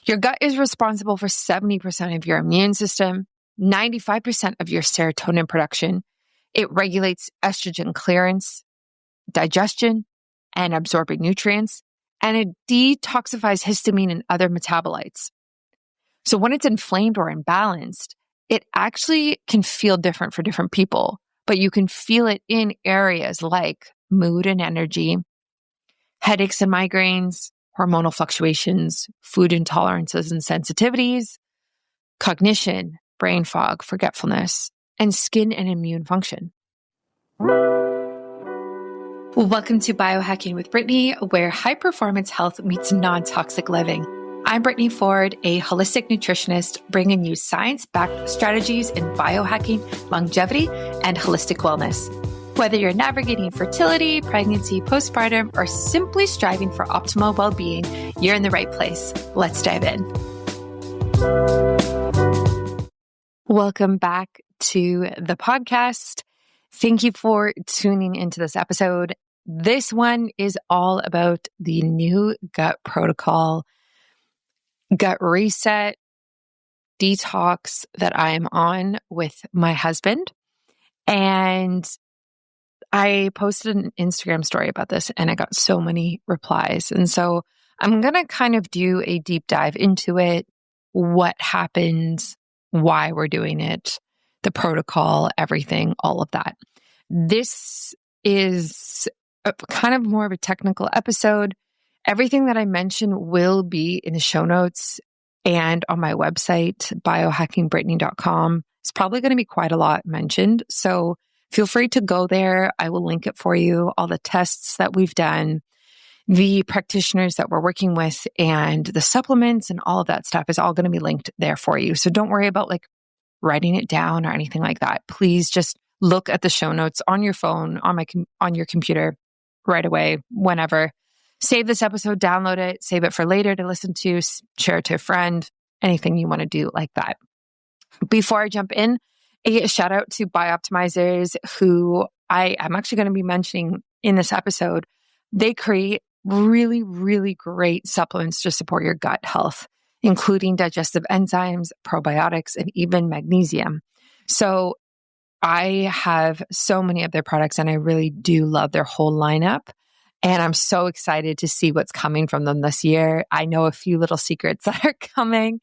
Your gut is responsible for 70% of your immune system, 95% of your serotonin production. It regulates estrogen clearance, digestion, and absorbing nutrients, and it detoxifies histamine and other metabolites. So when it's inflamed or imbalanced, it actually can feel different for different people, but you can feel it in areas like mood and energy, headaches and migraines, hormonal fluctuations, food intolerances and sensitivities, cognition, brain fog, forgetfulness, and skin and immune function. Welcome to Biohacking with Brittany, where high-performance health meets non-toxic living. I'm Brittany Ford, a holistic nutritionist, bringing you science-backed strategies in biohacking, longevity, and holistic wellness. Whether you're navigating fertility, pregnancy, postpartum, or simply striving for optimal well-being, you're in the right place. Let's dive in. Welcome back to the podcast. Thank you for tuning into this episode. This one is all about the new gut protocol, gut reset, detox that I am on with my husband. And I posted an Instagram story about this and I got so many replies. And so I'm going to kind of do a deep dive into it, what happened, why we're doing it, the protocol, everything, all of that. This is kind of more of a technical episode. Everything that I mentioned will be in the show notes and on my website, BioHackingBrittany.com. It's probably going to be quite a lot mentioned. So feel free to go there. I will link it for you, all the tests that we've done, the practitioners that we're working with, and the supplements and all of that stuff is all going to be linked there for you. So don't worry about like writing it down or anything like that. Please just look at the show notes on your phone, on your computer right away, whenever. Save this episode, download it, save it for later to listen to, share it to a friend, anything you want to do like that. Before I jump in, a shout out to BiOptimizers, who I'm actually going to be mentioning in this episode. They create really, really great supplements to support your gut health, including digestive enzymes, probiotics, and even magnesium. So I have so many of their products and I really do love their whole lineup. And I'm so excited to see what's coming from them this year. I know a few little secrets that are coming.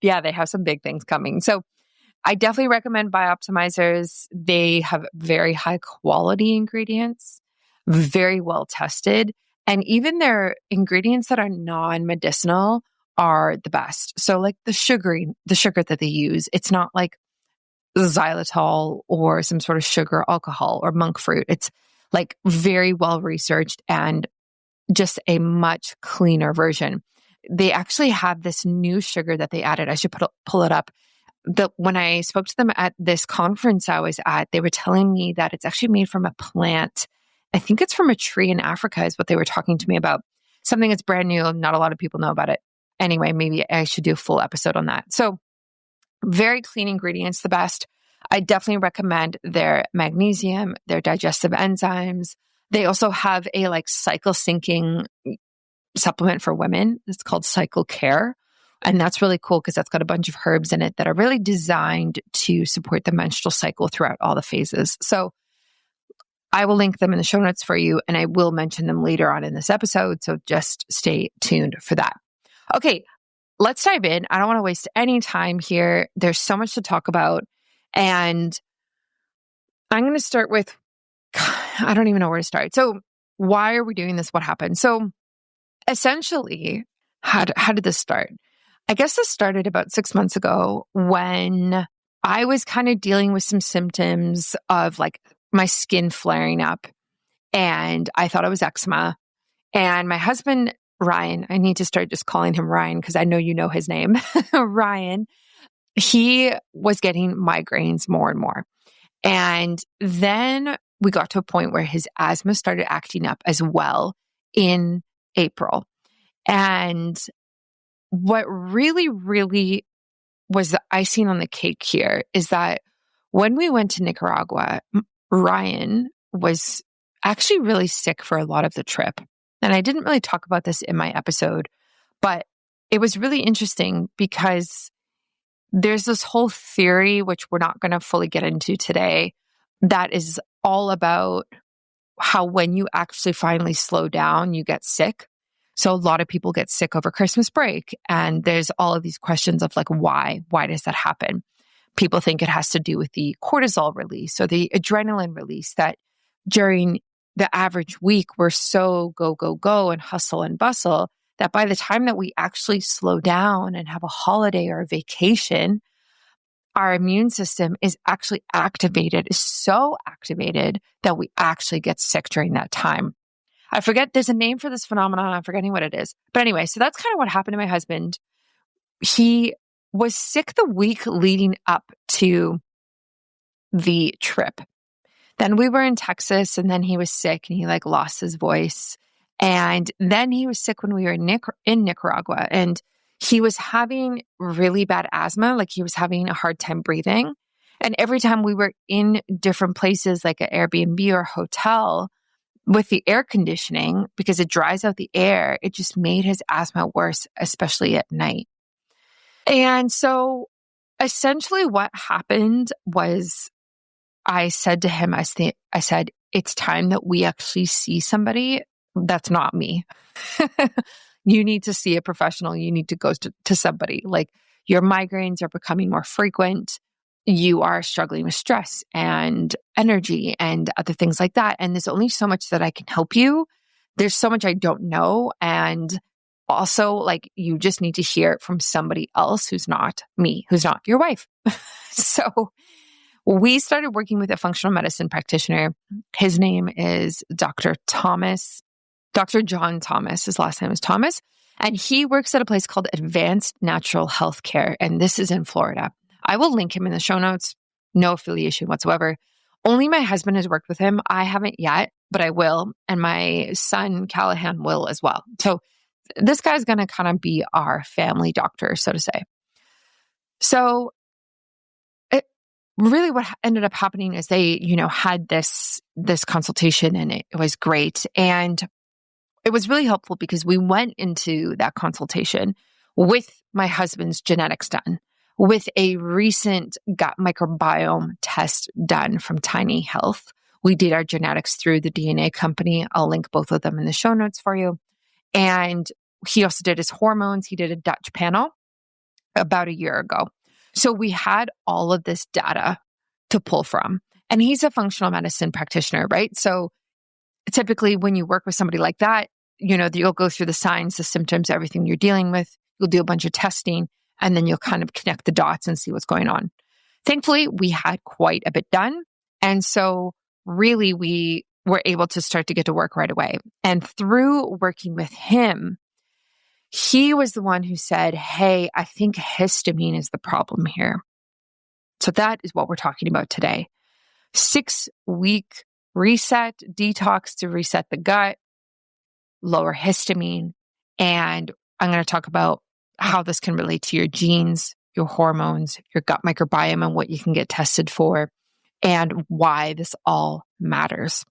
Yeah, they have some big things coming. So I definitely recommend BiOptimizers. They have very high quality ingredients, very well tested. And even their ingredients that are non-medicinal are the best. So like the sugar that they use, it's not like xylitol or some sort of sugar alcohol or monk fruit. It's like very well researched and just a much cleaner version. They actually have this new sugar that they added. I should pull it up. When I spoke to them at this conference I was at, they were telling me that it's actually made from a plant. I think it's from a tree in Africa is what they were talking to me about. Something that's brand new. Not a lot of people know about it. Anyway, maybe I should do a full episode on that. So very clean ingredients, the best. I definitely recommend their magnesium, their digestive enzymes. They also have a like cycle syncing supplement for women. It's called Cycle Care. And that's really cool because that's got a bunch of herbs in it that are really designed to support the menstrual cycle throughout all the phases. So I will link them in the show notes for you, and I will mention them later on in this episode. So just stay tuned for that. Okay, let's dive in. I don't want to waste any time here. There's so much to talk about. And I'm going to start with, I don't even know where to start. So why are we doing this? What happened? So essentially, how did this start? I guess this started about 6 months ago when I was kind of dealing with some symptoms of like my skin flaring up, and I thought it was eczema. And my husband, Ryan, I need to start just calling him Ryan because I know you know his name, Ryan, he was getting migraines more and more. And then we got to a point where his asthma started acting up as well in April. And what really, really was the icing on the cake here is that when we went to Nicaragua, Ryan was actually really sick for a lot of the trip. And I didn't really talk about this in my episode, but it was really interesting because there's this whole theory, which we're not going to fully get into today, that is all about how when you actually finally slow down, you get sick. So a lot of people get sick over Christmas break. And there's all of these questions of like, why? Why does that happen? People think it has to do with the cortisol release or the adrenaline release, that during the average week, we're so go, go, go and hustle and bustle that by the time that we actually slow down and have a holiday or a vacation, our immune system is actually activated, is so activated that we actually get sick during that time. I forget, there's a name for this phenomenon. I'm forgetting what it is. But anyway, so that's kind of what happened to my husband. He was sick the week leading up to the trip. Then we were in Texas, and then he was sick and he like lost his voice. And then he was sick when we were in Nicaragua, and he was having really bad asthma. Like he was having a hard time breathing. And every time we were in different places, like an Airbnb or hotel with the air conditioning, because it dries out the air, it just made his asthma worse, especially at night. And so essentially what happened was I said to him, I said, it's time that we actually see somebody that's not me. You need to see a professional. You need to go to somebody. Like, your migraines are becoming more frequent. You are struggling with stress and energy and other things like that. And there's only so much that I can help you. There's so much I don't know. And also, like, you just need to hear it from somebody else who's not me, who's not your wife. So we started working with a functional medicine practitioner. His name is Dr. John Thomas. His last name is Thomas. And he works at a place called Advanced Natural Healthcare. And this is in Florida. I will link him in the show notes. No affiliation whatsoever. Only my husband has worked with him. I haven't yet, but I will. And my son, Callahan, will as well. So this guy's going to kind of be our family doctor, so to say. So really what ended up happening is they, had this consultation, and it was great. And it was really helpful because we went into that consultation with my husband's genetics done, with a recent gut microbiome test done from Tiny Health. We did our genetics through the DNA company. I'll link both of them in the show notes for you. And he also did his hormones. He did a Dutch panel about a year ago. So we had all of this data to pull from. And he's a functional medicine practitioner, right? So typically when you work with somebody like that, you'll go through the signs, the symptoms, everything you're dealing with. You'll do a bunch of testing, and then you'll kind of connect the dots and see what's going on. Thankfully, we had quite a bit done. And so really we were able to start to get to work right away. And through working with him, he was the one who said, hey, I think histamine is the problem here. So that is what we're talking about today. 6-week reset, detox to reset the gut, lower histamine. And I'm going to talk about how this can relate to your genes, your hormones, your gut microbiome, and what you can get tested for, and why this all matters.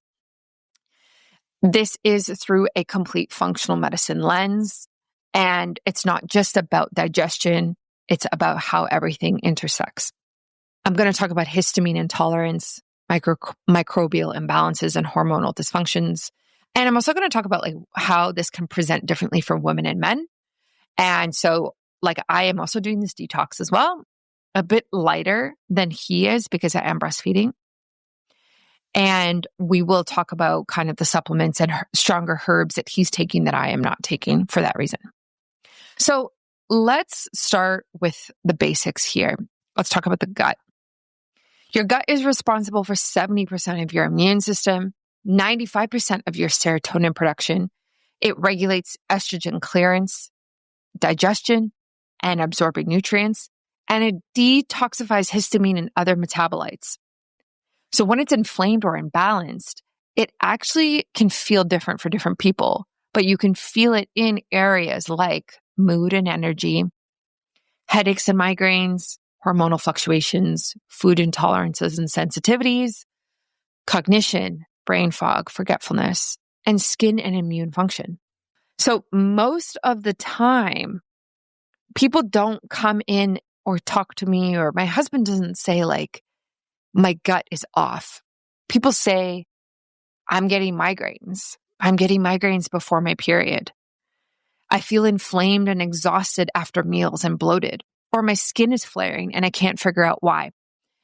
This is through a complete functional medicine lens. And it's not just about digestion. It's about how everything intersects. I'm going to talk about histamine intolerance, microbial imbalances, and hormonal dysfunctions. And I'm also going to talk about how this can present differently for women and men. And so I am also doing this detox as well, a bit lighter than he is because I am breastfeeding. And we will talk about kind of the supplements and stronger herbs that he's taking that I am not taking for that reason. So let's start with the basics here. Let's talk about the gut. Your gut is responsible for 70% of your immune system, 95% of your serotonin production. It regulates estrogen clearance, digestion, and absorbing nutrients, and it detoxifies histamine and other metabolites. So when it's inflamed or imbalanced, it actually can feel different for different people, but you can feel it in areas like mood and energy, headaches and migraines, hormonal fluctuations, food intolerances and sensitivities, cognition, brain fog, forgetfulness, and skin and immune function. So most of the time, people don't come in or talk to me, or my husband doesn't say like, my gut is off. People say, I'm getting migraines. I'm getting migraines before my period. I feel inflamed and exhausted after meals and bloated, or my skin is flaring and I can't figure out why.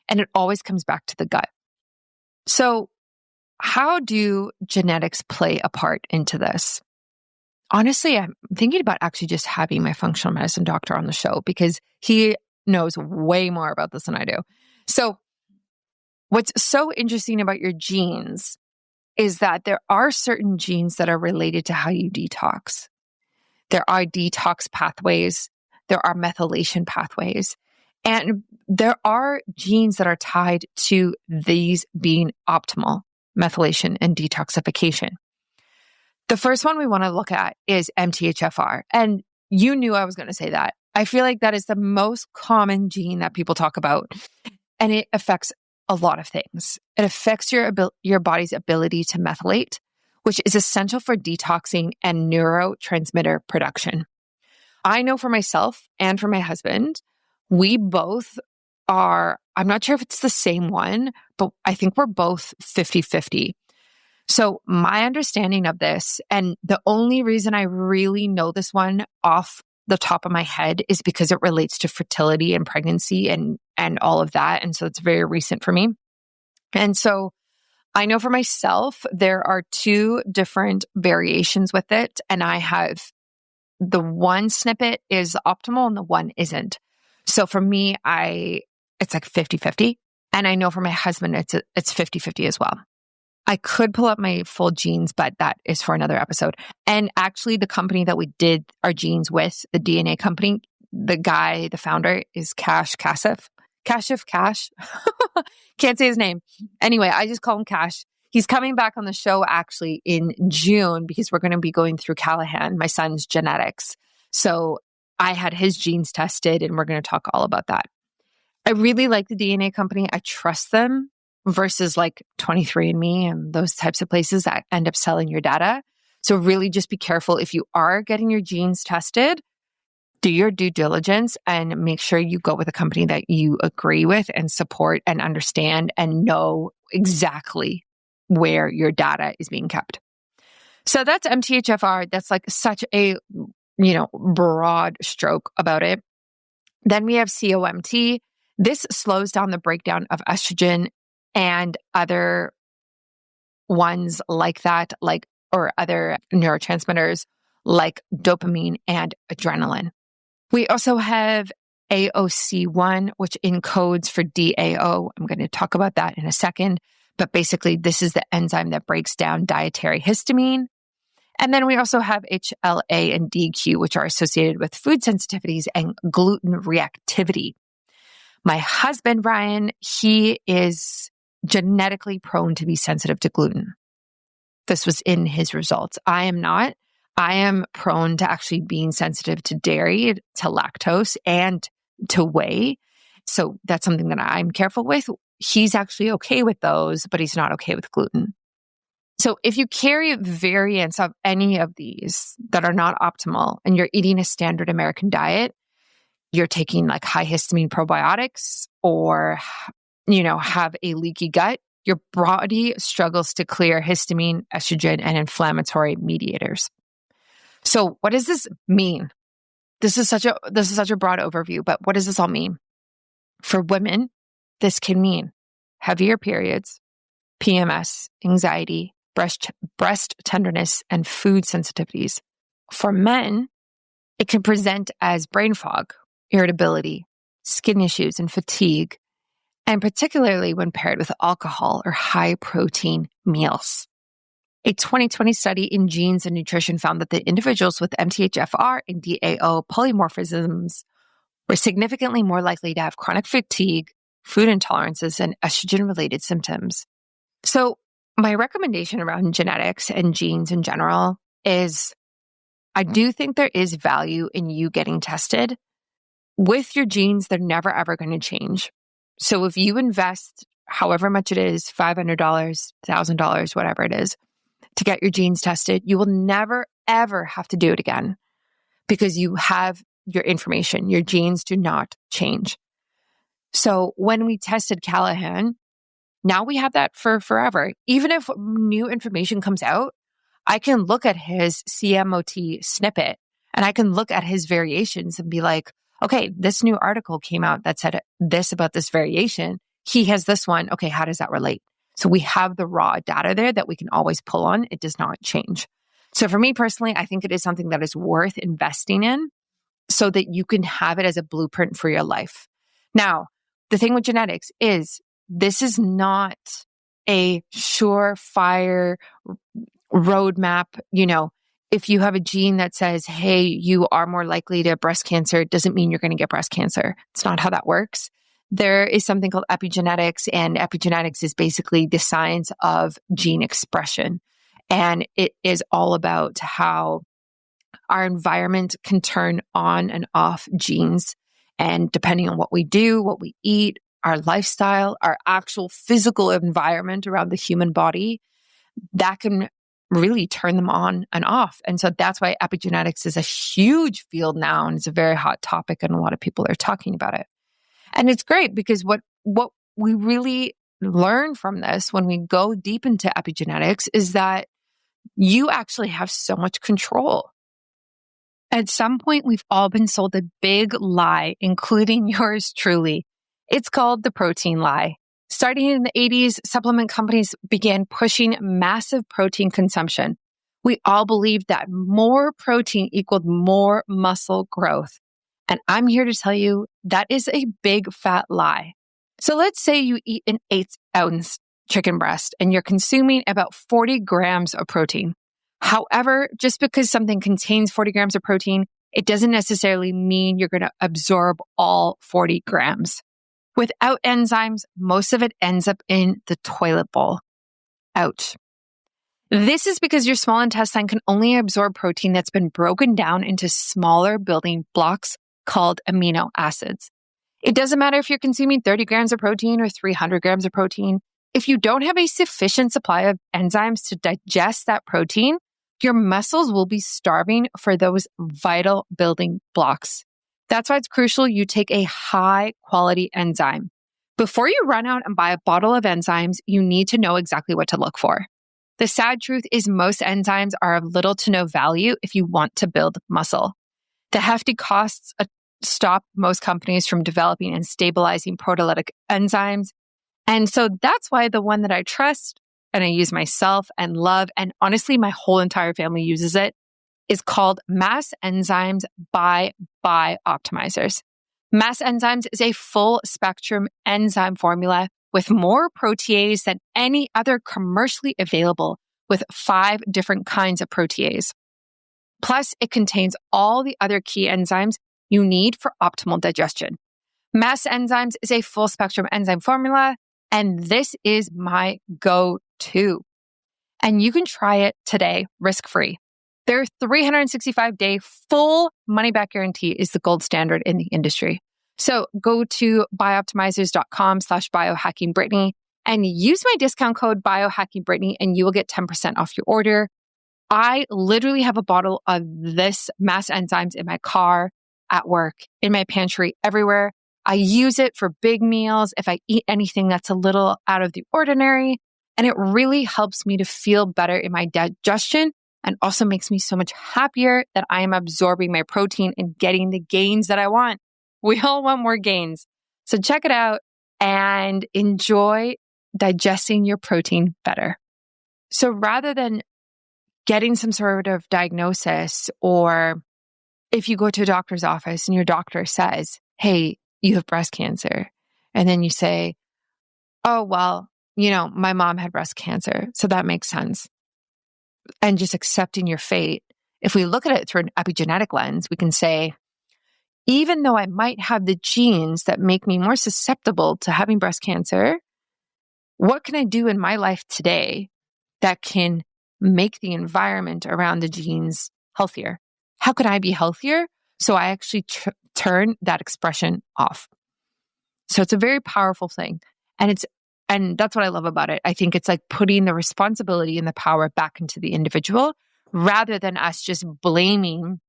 And it always comes back to the gut. So how do genetics play a part into this? Honestly, I'm thinking about actually just having my functional medicine doctor on the show because he knows way more about this than I do. So what's so interesting about your genes is that there are certain genes that are related to how you detox. There are detox pathways. There are methylation pathways. And there are genes that are tied to these being optimal, methylation and detoxification. The first one we want to look at is MTHFR. And you knew I was going to say that. I feel like that is the most common gene that people talk about. And it affects a lot of things. It affects your body's ability to methylate, which is essential for detoxing and neurotransmitter production. I know for myself and for my husband, we both are, I'm not sure if it's the same one, but I think we're both 50-50. So my understanding of this, and the only reason I really know this one off the top of my head is because it relates to fertility and pregnancy and all of that. And so it's very recent for me. And so I know for myself, there are two different variations with it. And I have the one snippet is optimal and the one isn't. So for me, it's like 50-50. And I know for my husband, it's 50-50 as well. I could pull up my full genes, but that is for another episode. And actually, the company that we did our genes with, the DNA company, the founder is Cash. Can't say his name. Anyway, I just call him Cash. He's coming back on the show actually in June because we're going to be going through Callahan, my son's genetics. So I had his genes tested and we're going to talk all about that. I really like the DNA company. I trust them versus like 23andMe and those types of places that end up selling your data. So really just be careful if you are getting your genes tested. Do your due diligence and make sure you go with a company that you agree with and support and understand and know exactly where your data is being kept. So that's MTHFR. That's like such a, broad stroke about it. Then we have COMT. This slows down the breakdown of estrogen and other ones like that, or other neurotransmitters like dopamine and adrenaline. We also have AOC1, which encodes for DAO. I'm going to talk about that in a second. But basically, this is the enzyme that breaks down dietary histamine. And then we also have HLA and DQ, which are associated with food sensitivities and gluten reactivity. My husband, Ryan, he is genetically prone to be sensitive to gluten. This was in his results. I am not. I am prone to actually being sensitive to dairy, to lactose, and to whey. So that's something that I'm careful with. He's actually okay with those, but he's not okay with gluten. So if you carry variants of any of these that are not optimal and you're eating a standard American diet, you're taking like high histamine probiotics or, have a leaky gut, your body struggles to clear histamine, estrogen, and inflammatory mediators. So what does this mean? This is such a broad overview, but what does this all mean? For women, this can mean heavier periods, PMS, anxiety, breast tenderness, and food sensitivities. For men, it can present as brain fog, irritability, skin issues, and fatigue, and particularly when paired with alcohol or high-protein meals. A 2020 study in Genes and Nutrition found that the individuals with MTHFR and DAO polymorphisms were significantly more likely to have chronic fatigue, food intolerances, and estrogen-related symptoms. So my recommendation around genetics and genes in general is I do think there is value in you getting tested. With your genes, they're never, ever going to change. So if you invest however much it is, $500, $1,000, whatever it is, to get your genes tested, you will never, ever have to do it again because you have your information. Your genes do not change. So when we tested Callahan, now we have that for forever. Even if new information comes out, I can look at his CMOT snippet and I can look at his variations and be like, okay, this new article came out that said this about this variation. He has this one. Okay, how does that relate? So we have the raw data there that we can always pull on. It does not change. So for me personally, I think it is something that is worth investing in so that you can have it as a blueprint for your life. Now, the thing with genetics is this is not a surefire roadmap. If you have a gene that says, hey, you are more likely to have breast cancer, it doesn't mean you're going to get breast cancer. It's not how that works. There is something called epigenetics, and epigenetics is basically the science of gene expression. And it is all about how our environment can turn on and off genes. And depending on what we do, what we eat, our lifestyle, our actual physical environment around the human body, that can really turn them on and off. And so that's why epigenetics is a huge field now, and it's a very hot topic, and a lot of people are talking about it. And it's great because what we really learn from this when we go deep into epigenetics is that you actually have so much control. At some point, we've all been sold a big lie, including yours truly. It's called the protein lie. Starting in the 80s, supplement companies began pushing massive protein consumption. We all believed that more protein equaled more muscle growth. And I'm here to tell you that is a big fat lie. So let's say you eat an 8-ounce chicken breast and you're consuming about 40 grams of protein. However, just because something contains 40 grams of protein, it doesn't necessarily mean you're going to absorb all 40 grams. Without enzymes, most of it ends up in the toilet bowl. Ouch. This is because your small intestine can only absorb protein that's been broken down into smaller building blocks called amino acids. It doesn't matter if you're consuming 30 grams of protein or 300 grams of protein. If you don't have a sufficient supply of enzymes to digest that protein, your muscles will be starving for those vital building blocks. That's why it's crucial you take a high quality enzyme. Before you run out and buy a bottle of enzymes, you need to know exactly what to look for. The sad truth is most enzymes are of little to no value if you want to build muscle. The hefty costs stop most companies from developing and stabilizing proteolytic enzymes. And so that's why the one that I trust and I use myself and love, and honestly, my whole entire family uses it, is called MassZymes by BiOptimizers. MassZymes is a full spectrum enzyme formula with more protease than any other commercially available, with 5 different kinds of protease. Plus, it contains all the other key enzymes you need for optimal digestion. MassZymes is a full spectrum enzyme formula, and this is my go-to. And you can try it today, risk-free. Their 365-day full money-back guarantee is the gold standard in the industry. So go to BiOptimizers.com/biohackingbrittany and use my discount code biohackingbrittany and you will get 10% off your order. I literally have a bottle of this MassZymes in my car, at work, in my pantry, everywhere. I use it for big meals if I eat anything that's a little out of the ordinary. And it really helps me to feel better in my digestion and also makes me so much happier that I am absorbing my protein and getting the gains that I want. We all want more gains. So check it out and enjoy digesting your protein better. So rather than getting some sort of diagnosis, or if you go to a doctor's office and your doctor says, hey, you have breast cancer, and then you say, oh, well, my mom had breast cancer, so that makes sense. And just accepting your fate. If we look at it through an epigenetic lens, we can say, even though I might have the genes that make me more susceptible to having breast cancer, what can I do in my life today that can make the environment around the genes healthier? How can I be healthier so I actually turn that expression off? So it's a very powerful thing. And that's what I love about it. I think it's like putting the responsibility and the power back into the individual rather than us just blaming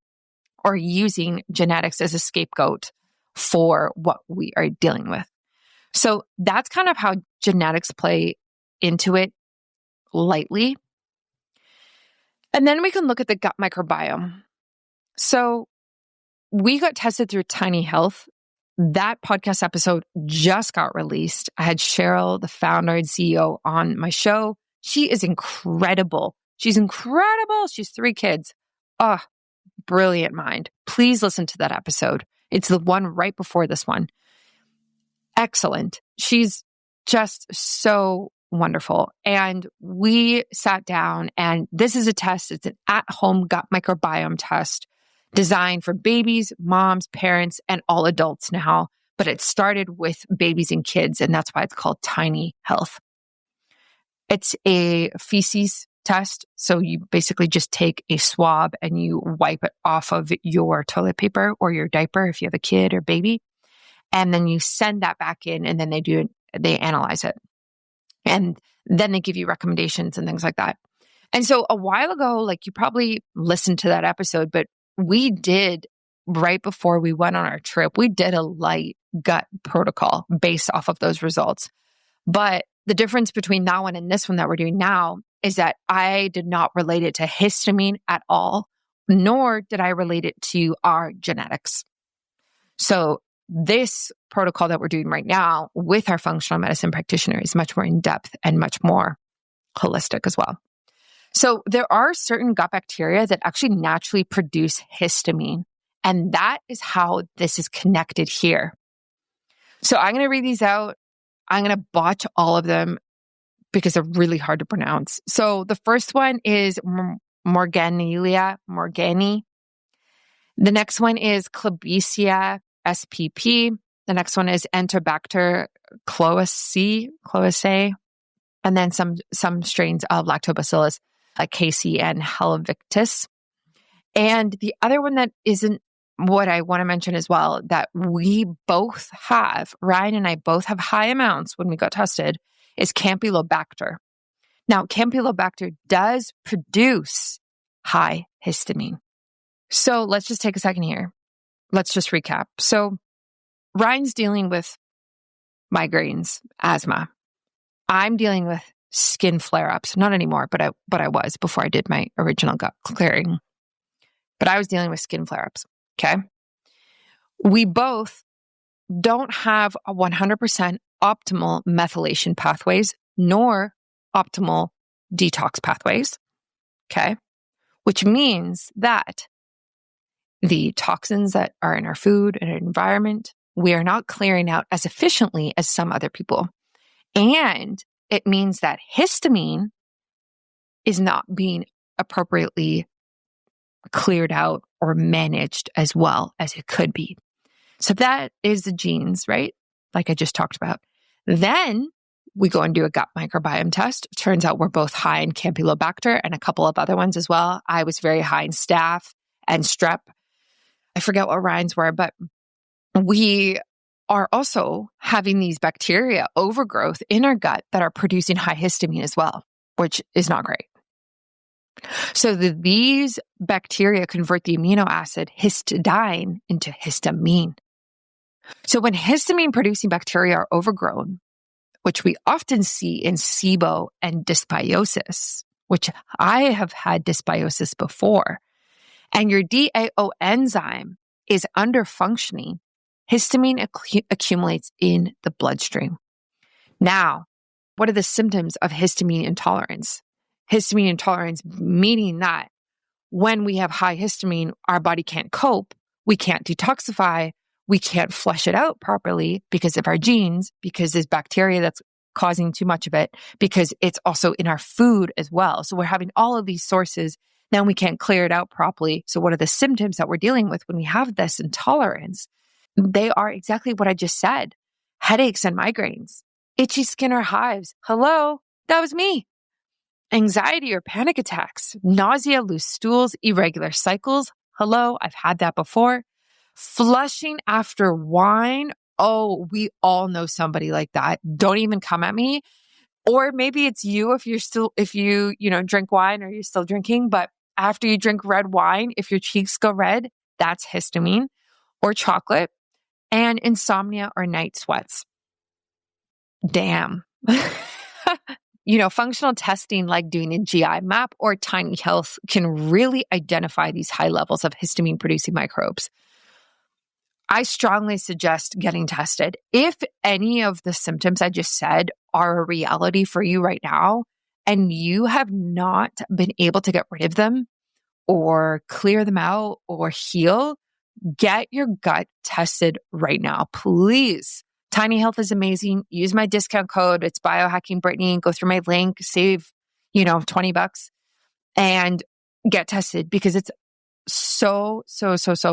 or using genetics as a scapegoat for what we are dealing with. So that's kind of how genetics play into it lightly. And then we can look at the gut microbiome. So we got tested through Tiny Health. That podcast episode just got released. I had Cheryl, the founder and CEO, on my show. She is incredible. She's incredible. She's 3 kids. Oh, brilliant mind. Please listen to that episode. It's the one right before this one. Excellent. She's just so wonderful. And we sat down, and this is a test. It's an at-home gut microbiome test designed for babies, moms, parents, and all adults now. But it started with babies and kids, and that's why it's called Tiny Health. It's a feces test. So you basically just take a swab and you wipe it off of your toilet paper or your diaper if you have a kid or baby. And then you send that back in, and then they analyze it. And then they give you recommendations and things like that. And so a while ago, like you probably listened to that episode, but we did, right before we went on our trip, we did a light gut protocol based off of those results. But the difference between that one and this one that we're doing now is that I did not relate it to histamine at all, nor did I relate it to our genetics. So this protocol that we're doing right now with our functional medicine practitioner is much more in-depth and much more holistic as well. So there are certain gut bacteria that actually naturally produce histamine, and that is how this is connected here. So I'm going to read these out. I'm going to botch all of them because they're really hard to pronounce. So the first one is Morganella morgani. The next one is Klebsiella spp. The next one is Enterobacter cloacae, and then some strains of Lactobacillus like Casey and Helvictis. And the other one that isn't what I want to mention as well, that we both have, Ryan and I both have high amounts when we got tested, is Campylobacter. Now, Campylobacter does produce high histamine. So let's just take a second here. Let's just recap. So Ryan's dealing with migraines, asthma. I'm dealing with skin flare-ups. Not anymore, but I was before I did my original gut clearing. But I was dealing with skin flare-ups. Okay. We both don't have a 100% optimal methylation pathways, nor optimal detox pathways. Okay. Which means that the toxins that are in our food and our environment, we are not clearing out as efficiently as some other people. And it means that histamine is not being appropriately cleared out or managed as well as it could be. So that is the genes, right? Like I just talked about. Then we go and do a gut microbiome test. Turns out we're both high in Campylobacter and a couple of other ones as well. I was very high in staph and strep. I forget what Ryan's were, but we are also having these bacteria overgrowth in our gut that are producing high histamine as well, which is not great. So these bacteria convert the amino acid histidine into histamine. So when histamine-producing bacteria are overgrown, which we often see in SIBO and dysbiosis, which I have had dysbiosis before, and your DAO enzyme is under-functioning, histamine accumulates in the bloodstream. Now, what are the symptoms of histamine intolerance? Histamine intolerance meaning that when we have high histamine, our body can't cope, we can't detoxify, we can't flush it out properly because of our genes, because there's bacteria that's causing too much of it, because it's also in our food as well. So we're having all of these sources, then we can't clear it out properly. So what are the symptoms that we're dealing with when we have this intolerance? They are exactly what I just said. Headaches and migraines, itchy skin or hives. Hello, that was me. Anxiety or panic attacks, nausea, loose stools, irregular cycles. Hello, I've had that before. Flushing after wine. Oh, we all know somebody like that. Don't even come at me. Or maybe it's you if you drink wine or you're still drinking, but after you drink red wine, if your cheeks go red, That's histamine or chocolate, and insomnia or night sweats. Damn. Functional testing like doing a GI map or Tiny Health can really identify these high levels of histamine-producing microbes. I strongly suggest getting tested. If any of the symptoms I just said are a reality for you right now, and you have not been able to get rid of them or clear them out or heal, get your gut tested right now, please. Tiny Health is amazing. Use my discount code. It's BIOHACKINGBRITTANY. Go through my link, save, $20 and get tested because it's so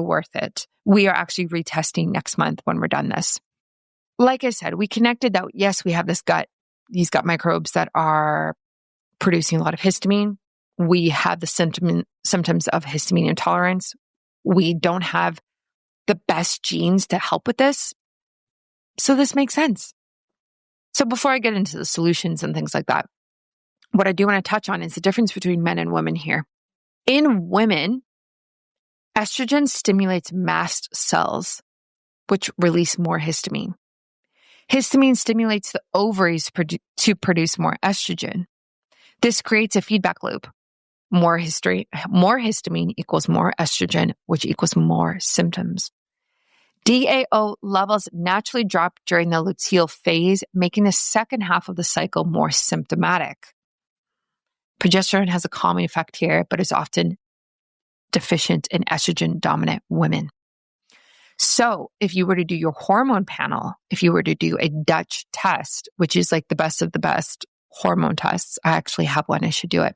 worth it. We are actually retesting next month when we're done this. Like I said, we connected that, yes, we have these gut microbes that are producing a lot of histamine. We have the symptoms of histamine intolerance. We don't have the best genes to help with this. So this makes sense. So before I get into the solutions and things like that, what I do want to touch on is the difference between men and women here. In women, estrogen stimulates mast cells, which release more histamine. Histamine stimulates the ovaries to produce more estrogen. This creates a feedback loop. More histamine equals more estrogen, which equals more symptoms. DAO levels naturally drop during the luteal phase, making the second half of the cycle more symptomatic. Progesterone has a calming effect here, but is often deficient in estrogen-dominant women. So if you were to do your hormone panel, if you were to do a Dutch test, which is like the best of the best hormone tests, I actually have one, I should do it.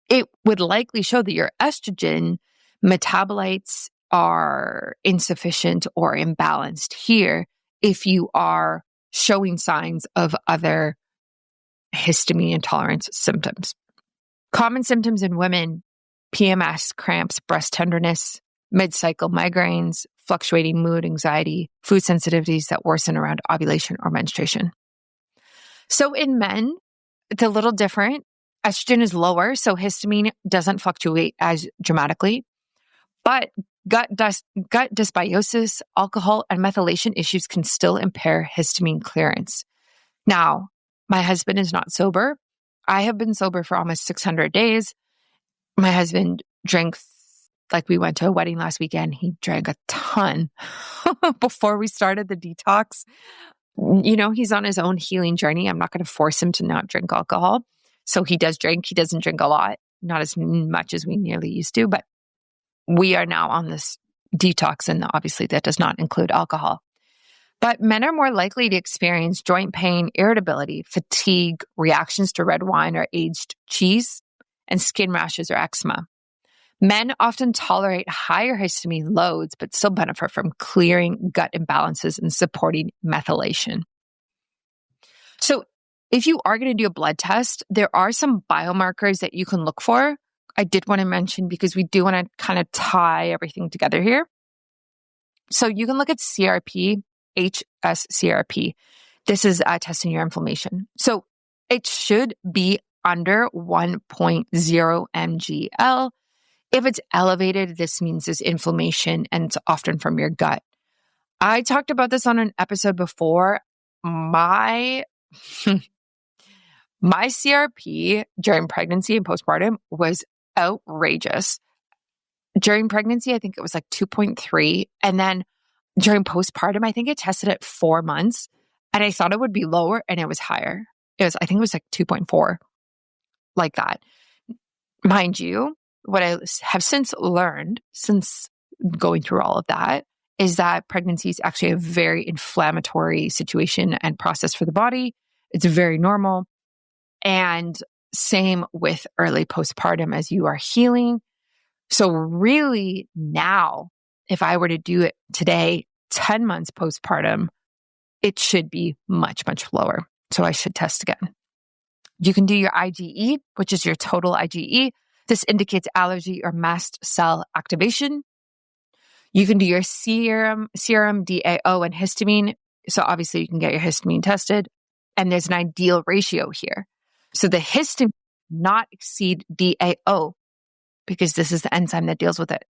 It would likely show that your estrogen metabolites are insufficient or imbalanced here if you are showing signs of other histamine intolerance symptoms. Common symptoms in women: PMS, cramps, breast tenderness, mid-cycle migraines, fluctuating mood, anxiety, food sensitivities that worsen around ovulation or menstruation. So in men, it's a little different. Estrogen is lower, so histamine doesn't fluctuate as dramatically. But gut dysbiosis, alcohol, and methylation issues can still impair histamine clearance. Now, my husband is not sober. I have been sober for almost 600 days. My husband drank, like we went to a wedding last weekend. He drank a ton before we started the detox. He's on his own healing journey. I'm not going to force him to not drink alcohol. So he does drink. He doesn't drink a lot, not as much as we nearly used to, but we are now on this detox, and obviously that does not include alcohol. But men are more likely to experience joint pain, irritability, fatigue, reactions to red wine or aged cheese, and skin rashes or eczema. Men often tolerate higher histamine loads, but still benefit from clearing gut imbalances and supporting methylation. So if you are going to do a blood test, there are some biomarkers that you can look for. I did want to mention because we do want to kind of tie everything together here. So you can look at CRP, HSCRP. This is testing your inflammation. So it should be under 1.0 mgl. If it's elevated, this means there's inflammation, and it's often from your gut. I talked about this on an episode before. My CRP during pregnancy and postpartum was outrageous. During pregnancy, I think it was like 2.3. And then during postpartum, I think it tested at 4 months. And I thought it would be lower, and it was higher. I think it was like 2.4, like that. Mind you, what I have since learned, since going through all of that, is that pregnancy is actually a very inflammatory situation and process for the body. It's very normal. And same with early postpartum as you are healing. So really now, if I were to do it today, 10 months postpartum, it should be much, much lower. So I should test again. You can do your IgE, which is your total IgE. This indicates allergy or mast cell activation. You can do your serum, DAO, and histamine. So obviously you can get your histamine tested. And there's an ideal ratio here. So the histamine not exceed DAO, because this is the enzyme that deals with it.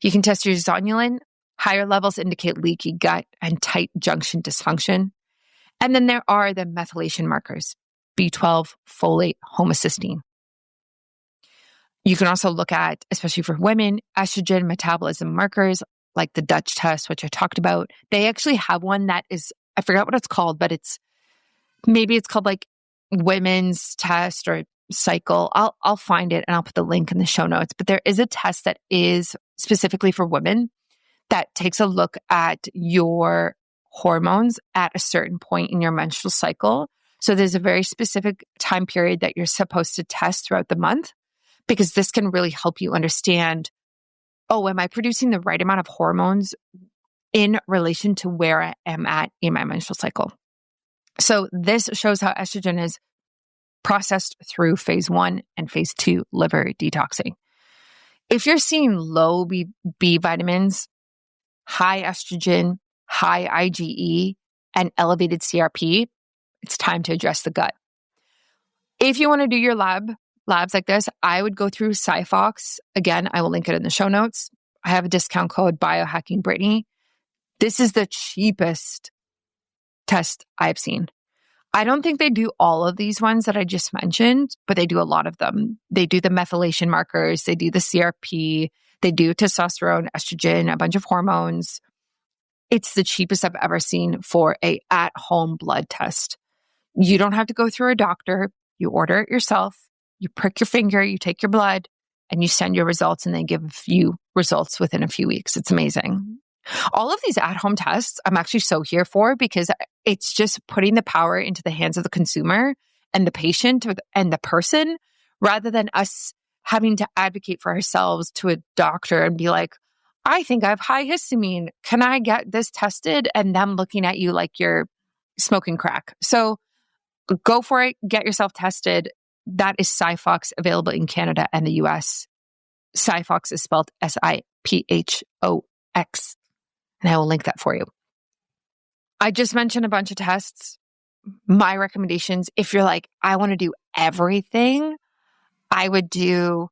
You can test your zonulin. Higher levels indicate leaky gut and tight junction dysfunction. And then there are the methylation markers, B12, folate, homocysteine. You can also look at, especially for women, estrogen metabolism markers like the Dutch test, which I talked about. They actually have one that is, I forgot what it's called, but maybe it's called like women's test or cycle. I'll find it and I'll put the link in the show notes. But there is a test that is specifically for women that takes a look at your hormones at a certain point in your menstrual cycle. So there's a very specific time period that you're supposed to test throughout the month, because this can really help you understand, oh, am I producing the right amount of hormones in relation to where I am at in my menstrual cycle? So this shows how estrogen is processed through phase 1 and phase 2 liver detoxing. If you're seeing low B vitamins, high estrogen, high IgE, and elevated CRP, it's time to address the gut. If you want to do your labs like this, I would go through Siphox. Again, I will link it in the show notes. I have a discount code BIOHACKINGBRITTANY. This is the cheapest test I've seen. I don't think they do all of these ones that I just mentioned, but they do a lot of them. They do the methylation markers, they do the CRP, they do testosterone, estrogen, a bunch of hormones. It's the cheapest I've ever seen for a at-home blood test. You don't have to go through a doctor. You order it yourself. You prick your finger, you take your blood, and you send your results, and they give you results within a few weeks. It's amazing. All of these at-home tests, I'm actually so here for, because it's just putting the power into the hands of the consumer and the patient and the person, rather than us having to advocate for ourselves to a doctor and be like, I think I have high histamine. Can I get this tested? And them looking at you like you're smoking crack. So go for it. Get yourself tested. That is Siphox, available in Canada and the US. Siphox is spelled Siphox. And I will link that for you. I just mentioned a bunch of tests. My recommendations, if you're like, I want to do everything, I would do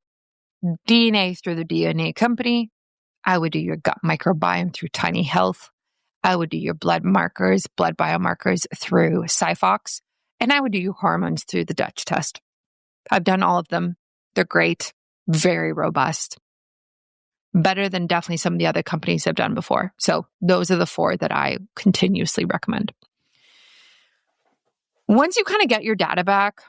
DNA through the DNA company. I would do your gut microbiome through Tiny Health. I would do your blood biomarkers through Siphox. And I would do your hormones through the Dutch test. I've done all of them. They're great, very robust. Better than definitely some of the other companies I've done before. So those are the 4 that I continuously recommend. Once you kind of get your data back,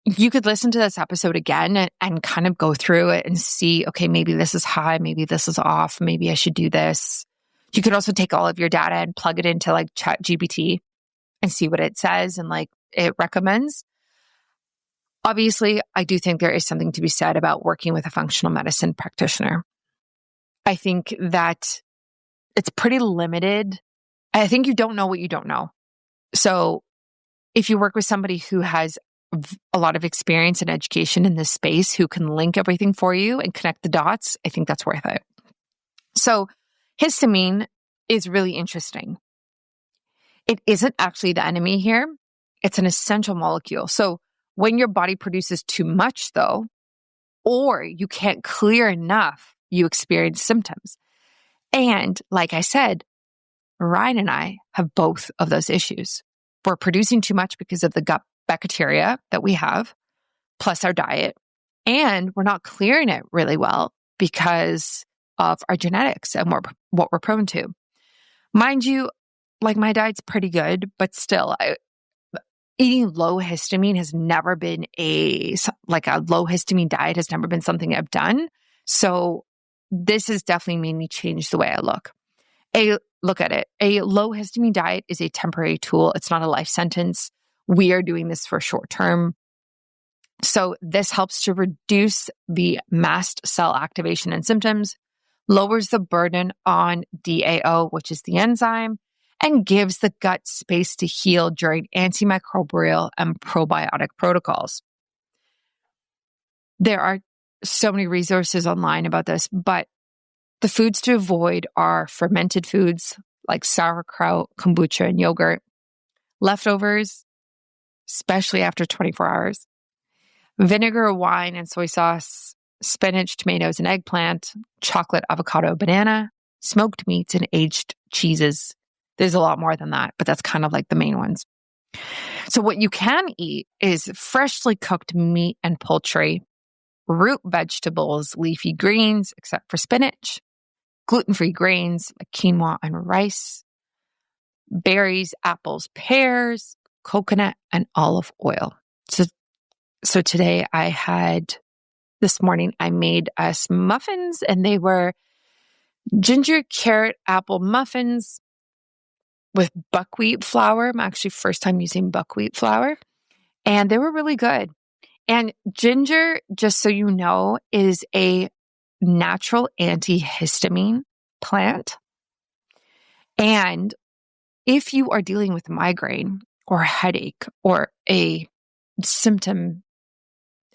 you could listen to this episode again and kind of go through it and see, okay, maybe this is high, maybe this is off, maybe I should do this. You could also take all of your data and plug it into like ChatGPT and see what it says and like it recommends. Obviously, I do think there is something to be said about working with a functional medicine practitioner. I think that it's pretty limited. I think you don't know what you don't know. So if you work with somebody who has a lot of experience and education in this space, who can link everything for you and connect the dots, I think that's worth it. So histamine is really interesting. It isn't actually the enemy here. It's an essential molecule. So when your body produces too much, though, or you can't clear enough, you experience symptoms. And like I said, Ryan and I have both of those issues. We're producing too much because of the gut bacteria that we have, plus our diet. And we're not clearing it really well because of our genetics and what we're prone to. Mind you, like my diet's pretty good, but still, eating low histamine has never been a low histamine diet has never been something I've done. So this has definitely made me change the way I look at it. A low histamine diet is a temporary tool. It's not a life sentence. We are doing this for short term. So this helps to reduce the mast cell activation and symptoms, lowers the burden on DAO, which is the enzyme, and gives the gut space to heal during antimicrobial and probiotic protocols. There are so many resources online about this, but the foods to avoid are fermented foods like sauerkraut, kombucha, and yogurt, leftovers, especially after 24 hours, vinegar, wine, and soy sauce, spinach, tomatoes, and eggplant, chocolate, avocado, banana, smoked meats, and aged cheeses. There's a lot more than that, but that's kind of like the main ones. So what you can eat is freshly cooked meat and poultry, root vegetables, leafy greens, except for spinach, gluten-free grains like quinoa and rice, berries, apples, pears, coconut, and olive oil. So today this morning I made us muffins, and they were ginger, carrot, apple muffins with buckwheat flour. I'm actually first time using buckwheat flour, and they were really good. And ginger, just so you know, is a natural antihistamine plant. And if you are dealing with migraine or headache or a symptom,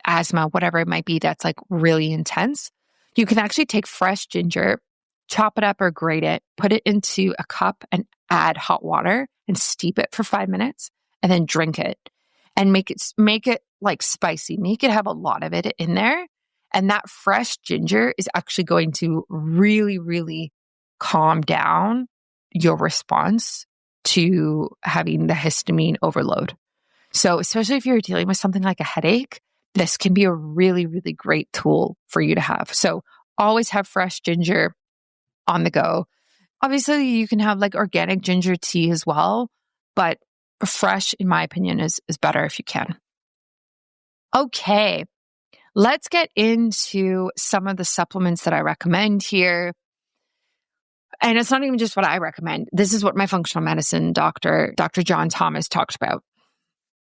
asthma, whatever it might be, that's like really intense, you can actually take fresh ginger, chop it up or grate it, put it into a cup and add hot water and steep it for 5 minutes and then drink it and make it like spicy, make it have a lot of it in there. And that fresh ginger is actually going to really, really calm down your response to having the histamine overload. So especially if you're dealing with something like a headache, this can be a really, really great tool for you to have. So always have fresh ginger on the go. Obviously, you can have like organic ginger tea as well, but fresh, in my opinion, is better if you can. Okay, let's get into some of the supplements that I recommend here. And it's not even just what I recommend. This is what my functional medicine doctor, Dr. John Thomas, talked about.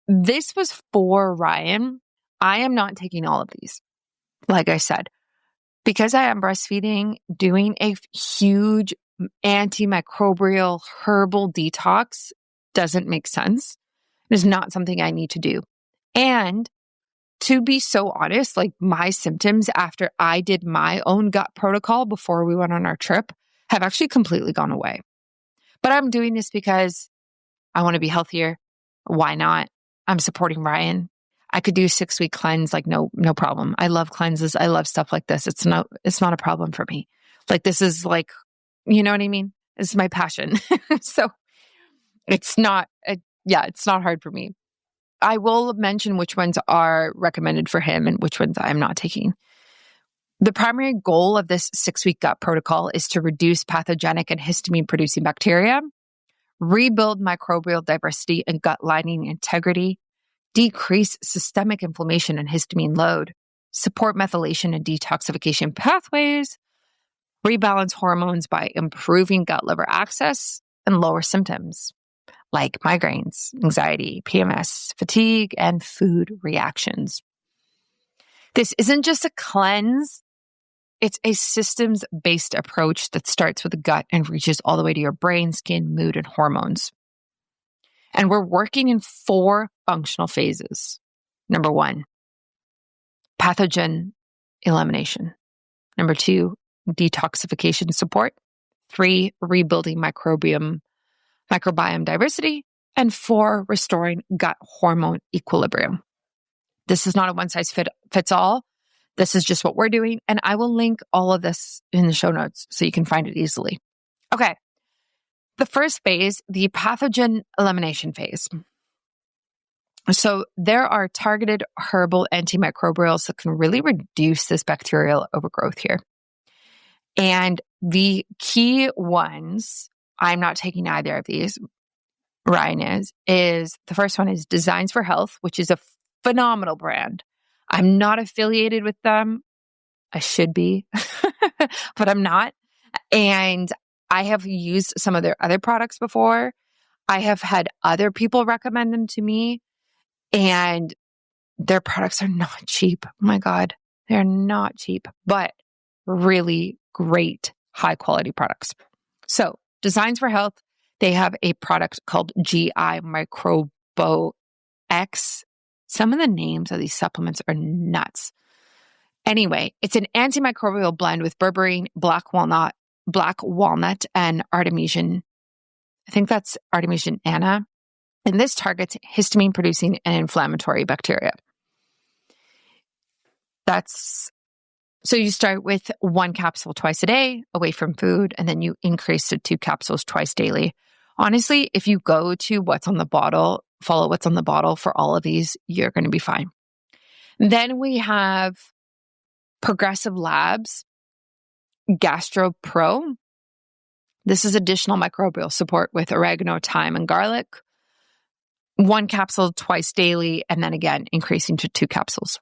This was for Ryan. I am not taking all of these. Like I said, because I am breastfeeding, doing a huge antimicrobial herbal detox doesn't make sense. It is not something I need to do. And to be so honest, like my symptoms after I did my own gut protocol before we went on our trip have actually completely gone away. But I'm doing this because I want to be healthier. Why not? I'm supporting Ryan. I could do a 6-week cleanse, like no problem. I love cleanses. I love stuff like this. It's not a problem for me. Like this is like, you know what I mean? It's my passion. So it's not hard for me. I will mention which ones are recommended for him and which ones I'm not taking. The primary goal of this 6-week gut protocol is to reduce pathogenic and histamine-producing bacteria, rebuild microbial diversity and gut lining integrity, decrease systemic inflammation and histamine load, support methylation and detoxification pathways, rebalance hormones by improving gut-liver access, and lower symptoms like migraines, anxiety, PMS, fatigue, and food reactions. This isn't just a cleanse. It's a systems-based approach that starts with the gut and reaches all the way to your brain, skin, mood, and hormones. And we're working in 4 functional phases. Number 1, pathogen elimination. Number 2, detoxification support. 3, rebuilding microbiome diversity. And 4, restoring gut hormone equilibrium. This is not a one-size-fits-all. This is just what we're doing. And I will link all of this in the show notes so you can find it easily. Okay. The first phase, the pathogen elimination phase. So there are targeted herbal antimicrobials that can really reduce this bacterial overgrowth here. And the key ones, I'm not taking either of these, Ryan is the first one is Designs for Health, which is a phenomenal brand. I'm not affiliated with them. I should be, but I'm not. And I have used some of their other products before. I have had other people recommend them to me, and their products are not cheap. Oh my God, they're not cheap, but really great, high quality products. So, Designs for Health, they have a product called GI Microbo-X. Some of the names of these supplements are nuts. Anyway, it's an antimicrobial blend with berberine, black walnut, and artemisian. I think that's artemisian anna. And this targets histamine-producing and inflammatory bacteria. That's So you start with 1 capsule twice a day away from food, and then you increase to 2 capsules twice daily. Honestly, if you go to what's on the bottle, follow what's on the bottle for all of these, you're going to be fine. Then we have Progressive Labs GastroPro. This is additional microbial support with oregano, thyme, and garlic. 1 capsule twice daily, and then again, increasing to 2 capsules.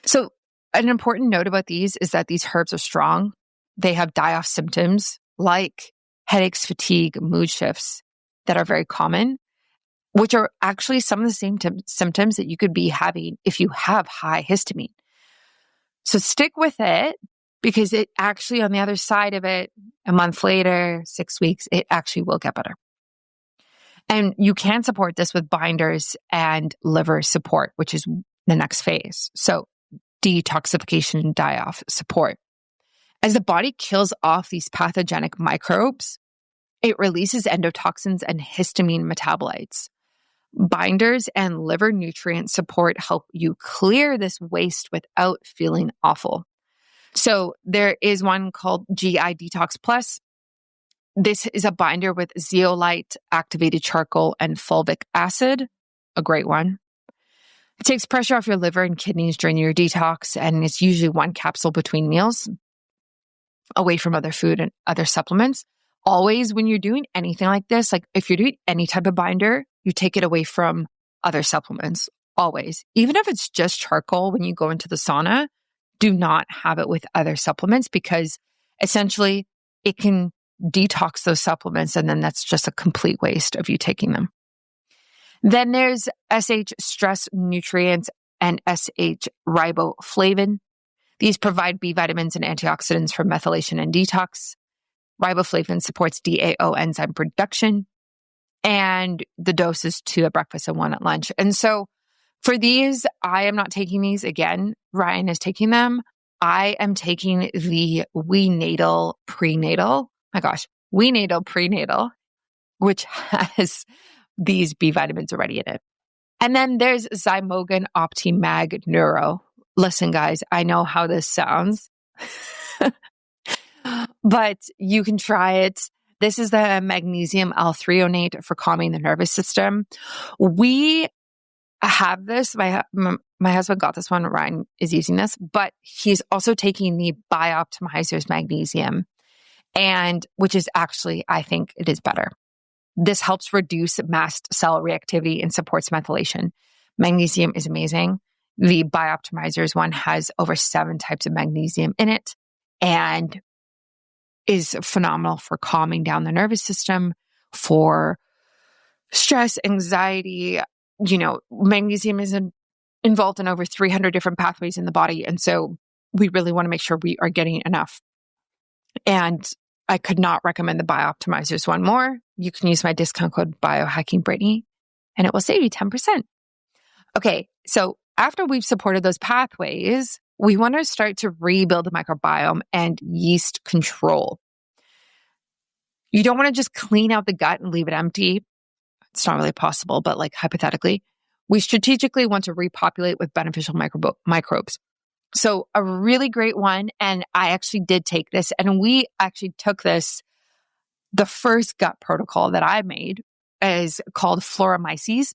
So an important note about these is that these herbs are strong. They have die-off symptoms like headaches, fatigue, mood shifts that are very common, which are actually some of the same symptoms that you could be having if you have high histamine. So stick with it, because it actually, on the other side of it, a month later, 6 weeks, it actually will get better. And you can support this with binders and liver support, which is the next phase. So detoxification and die-off support. As the body kills off these pathogenic microbes, it releases endotoxins and histamine metabolites. Binders and liver nutrient support help you clear this waste without feeling awful. So there is one called GI Detox Plus. This is a binder with zeolite, activated charcoal, and fulvic acid, a great one. It takes pressure off your liver and kidneys during your detox, and it's usually 1 capsule between meals, away from other food and other supplements. Always, when you're doing anything like this, like if you're doing any type of binder, you take it away from other supplements, always. Even if it's just charcoal when you go into the sauna, do not have it with other supplements, because essentially it can detox those supplements, and then that's just a complete waste of you taking them. Then there's SH stress nutrients and SH riboflavin. These provide B vitamins and antioxidants for methylation and detox. Riboflavin supports DAO enzyme production, and the dose is 2 at breakfast and 1 at lunch. And so for these, I am not taking these. Again, Ryan is taking them. I am taking the WeNatal prenatal. My gosh, WeNatal prenatal, which has these B vitamins already in it. And then there's Xymogen OptiMag Neuro. Listen, guys, I know how this sounds, but you can try it. This is the magnesium L-threonate for calming the nervous system. We have this. My husband got this one. Ryan is using this, but he's also taking the BiOptimizers magnesium, and which is actually, I think it is better. This helps reduce mast cell reactivity and supports methylation. Magnesium is amazing. The BiOptimizers one has over 7 types of magnesium in it and is phenomenal for calming down the nervous system, for stress, anxiety. You know, magnesium is involved in over 300 different pathways in the body. And so we really want to make sure we are getting enough. And I could not recommend the BiOptimizers one more. You can use my discount code BioHackingBrittany and it will save you 10%. Okay, so after we've supported those pathways, we want to start to rebuild the microbiome and yeast control. You don't want to just clean out the gut and leave it empty. It's not really possible, but like hypothetically, we strategically want to repopulate with beneficial microbes. So a really great one, and I actually did take this, and we actually took this, the first gut protocol that I made is called Floromyces,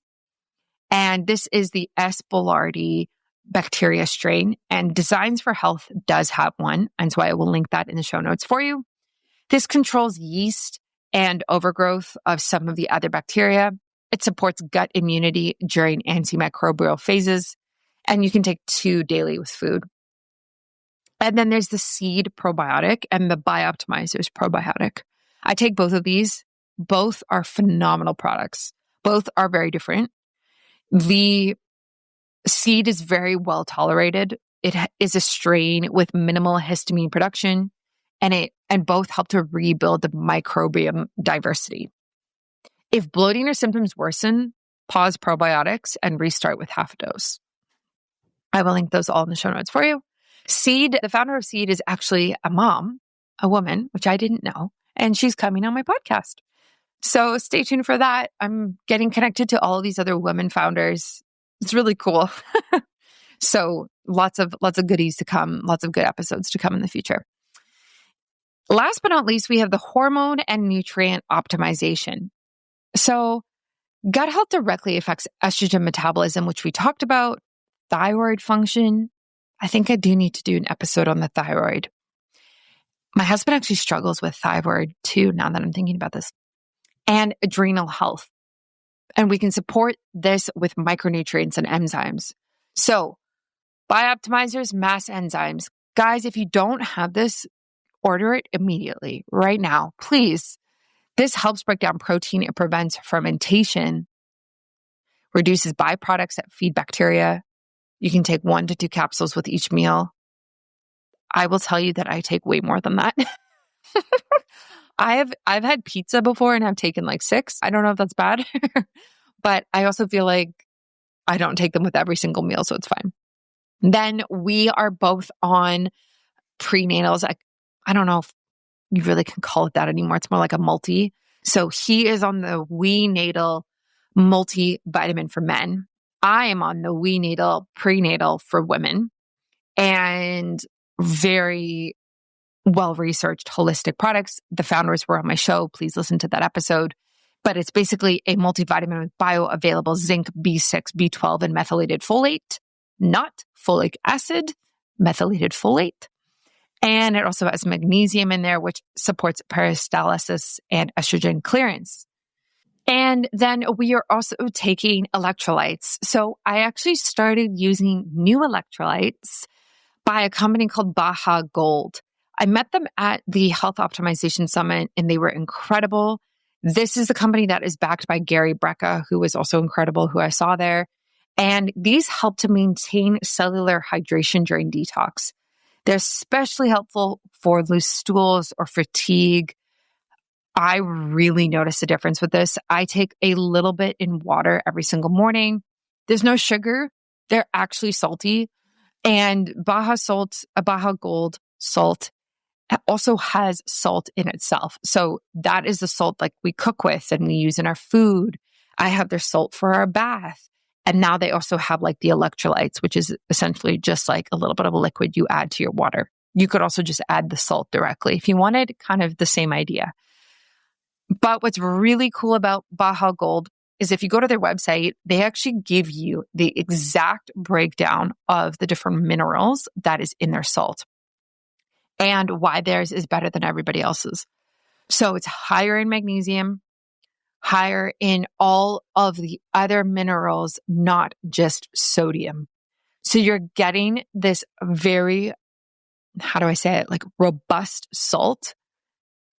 and this is the S. boulardii bacteria strain, and Designs for Health does have one, and so I will link that in the show notes for you. This controls yeast and overgrowth of some of the other bacteria. It supports gut immunity during antimicrobial phases, and you can take 2 daily with food. And then there's the seed probiotic and the BiOptimizers probiotic. I take both of these. Both are phenomenal products. Both are very different. The seed is very well tolerated. It is a strain with minimal histamine production, and both help to rebuild the microbiome diversity. If bloating or symptoms worsen, pause probiotics and restart with half a dose. I will link those all in the show notes for you. Seed, the founder of Seed, is actually a mom, a woman, which I didn't know, and she's coming on my podcast. So stay tuned for that. I'm getting connected to all of these other women founders. It's really cool. So lots of goodies to come, lots of good episodes to come in the future. Last but not least, we have the hormone and nutrient optimization. So gut health directly affects estrogen metabolism, which we talked about, thyroid function. I think I do need to do an episode on the thyroid. My husband actually struggles with thyroid too, now that I'm thinking about this, and adrenal health. And we can support this with micronutrients and enzymes. So BiOptimizers, MassZymes. Guys, if you don't have this, order it immediately, right now, please. This helps break down protein. It prevents fermentation, reduces byproducts that feed bacteria. You can take 1 to 2 capsules with each meal. I will tell you that I take way more than that. I've had pizza before and I've taken like 6. I don't know if that's bad, but I also feel like I don't take them with every single meal, so it's fine. Then we are both on prenatals. I don't know if you really can call it that anymore. It's more like a multi. So he is on the WeNatal multivitamin for men. I am on the WeNatal prenatal for women, and very well-researched holistic products. The founders were on my show. Please listen to that episode. But it's basically a multivitamin with bioavailable zinc, B6, B12, and methylated folate, not folic acid, methylated folate. And it also has magnesium in there, which supports peristalsis and estrogen clearance. And then we are also taking electrolytes. So I actually started using new electrolytes by a company called Baja Gold. I met them at the Health Optimization Summit and they were incredible. This is the company that is backed by Gary Brecka, who was also incredible, who I saw there. And these help to maintain cellular hydration during detox. They're especially helpful for loose stools or fatigue. I really notice a difference with this. I take a little bit in water every single morning. There's no sugar. They're actually salty. And Baja Gold salt also has salt in itself. So that is the salt like we cook with and we use in our food. I have their salt for our bath. And now they also have like the electrolytes, which is essentially just like a little bit of a liquid you add to your water. You could also just add the salt directly if you wanted, kind of the same idea. But what's really cool about Baja Gold is if you go to their website, they actually give you the exact breakdown of the different minerals that is in their salt and why theirs is better than everybody else's. So it's higher in magnesium, higher in all of the other minerals, not just sodium. So you're getting this very, how do I say it, like robust salt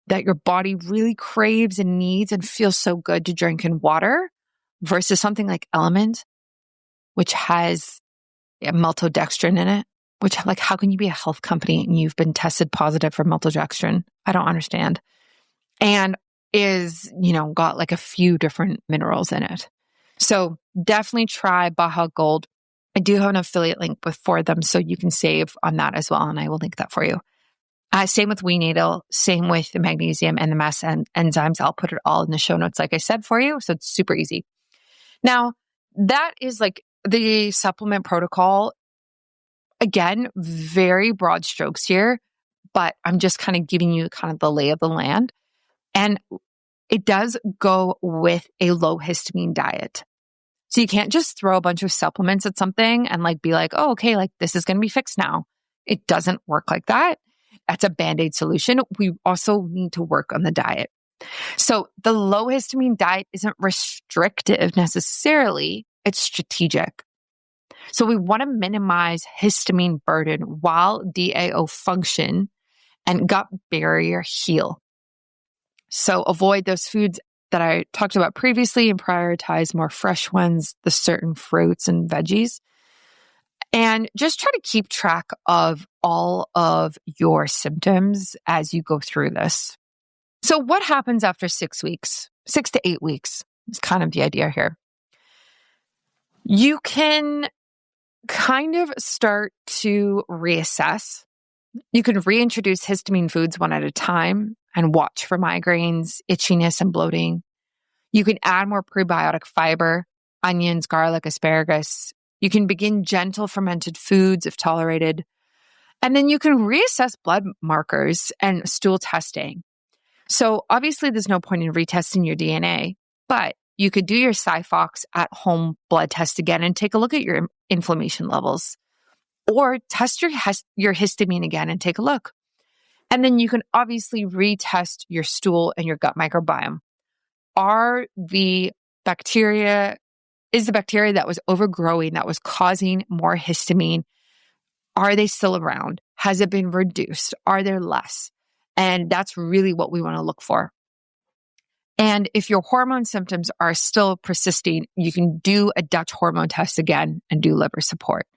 that your body really craves and needs and feels so good to drink in water versus something like Element, which has maltodextrin in it, which like, how can you be a health company and you've been tested positive for maltodextrin? I don't understand. And is, got like a few different minerals in it. So definitely try Baja Gold. I do have an affiliate link for them, so you can save on that as well. And I will link that for you. Same with WeNatal, same with the magnesium and the MassZymes. I'll put it all in the show notes, like I said, for you. So it's super easy. Now, that is like the supplement protocol. Again, very broad strokes here, but I'm just kind of giving you kind of the lay of the land. And it does go with a low histamine diet. So you can't just throw a bunch of supplements at something and like be like, oh, okay, like this is going to be fixed now. It doesn't work like that. That's a Band-Aid solution. We also need to work on the diet. So the low histamine diet isn't restrictive necessarily. It's strategic. So we want to minimize histamine burden while DAO function and gut barrier heal. So avoid those foods that I talked about previously and prioritize more fresh ones, the certain fruits and veggies. And just try to keep track of all of your symptoms as you go through this. So what happens after 6 weeks? 6 to 8 weeks is kind of the idea here. You can kind of start to reassess. You can reintroduce histamine foods one at a time and watch for migraines, itchiness, and bloating. You can add more prebiotic fiber, onions, garlic, asparagus. You can begin gentle fermented foods if tolerated. And then you can reassess blood markers and stool testing. So obviously there's no point in retesting your DNA, but you could do your Siphox at home blood test again and take a look at your inflammation levels, or test your histamine again and take a look. And then you can obviously retest your stool and your gut microbiome. Is the bacteria that was overgrowing, that was causing more histamine, are they still around? Has it been reduced? Are there less? And that's really what we want to look for. And if your hormone symptoms are still persisting, you can do a Dutch hormone test again and do liver support.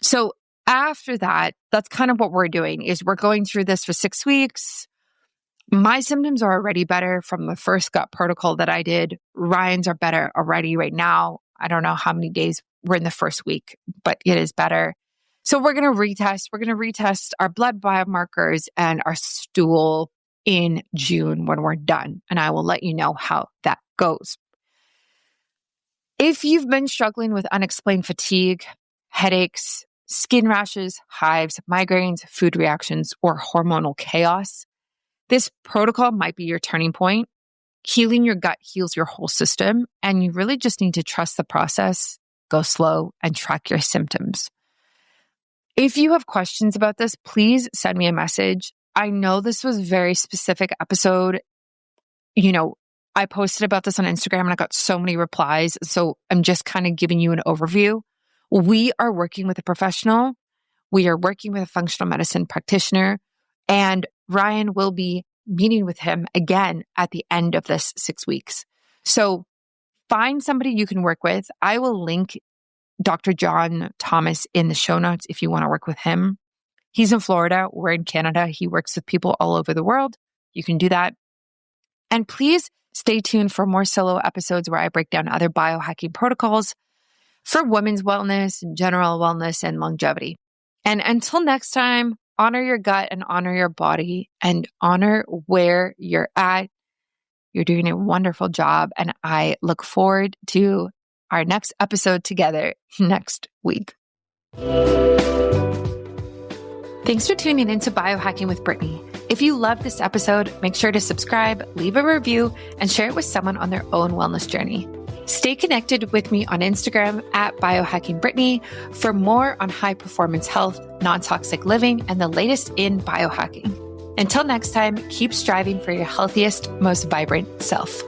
So after that, that's kind of what we're doing, is we're going through this for 6 weeks. My symptoms are already better from the first gut protocol that I did. Ryan's are better already right now. I don't know how many days we're in the first week, but it is better. So we're going to retest. We're going to retest our blood biomarkers and our stool in June when we're done. And I will let you know how that goes. If you've been struggling with unexplained fatigue, headaches, skin rashes, hives, migraines, food reactions, or hormonal chaos, this protocol might be your turning point. Healing your gut heals your whole system, and you really just need to trust the process, go slow, and track your symptoms. If you have questions about this, please send me a message. I know this was a very specific episode. I posted about this on Instagram and I got so many replies. So I'm just kind of giving you an overview. We are working with a professional. We are working with a functional medicine practitioner, and Ryan will be meeting with him again at the end of this 6 weeks. So find somebody you can work with. I will link Dr. John Thomas in the show notes if you want to work with him. He's in Florida. We're in Canada. He works with people all over the world. You can do that. And please stay tuned for more solo episodes where I break down other biohacking protocols for women's wellness, general wellness, and longevity. And until next time, honor your gut and honor your body and honor where you're at. You're doing a wonderful job. And I look forward to our next episode together next week. Thanks for tuning into Biohacking with Brittany. If you loved this episode, make sure to subscribe, leave a review, and share it with someone on their own wellness journey. Stay connected with me on Instagram at BioHackingBrittany for more on high performance health, non-toxic living, and the latest in biohacking. Until next time, keep striving for your healthiest, most vibrant self.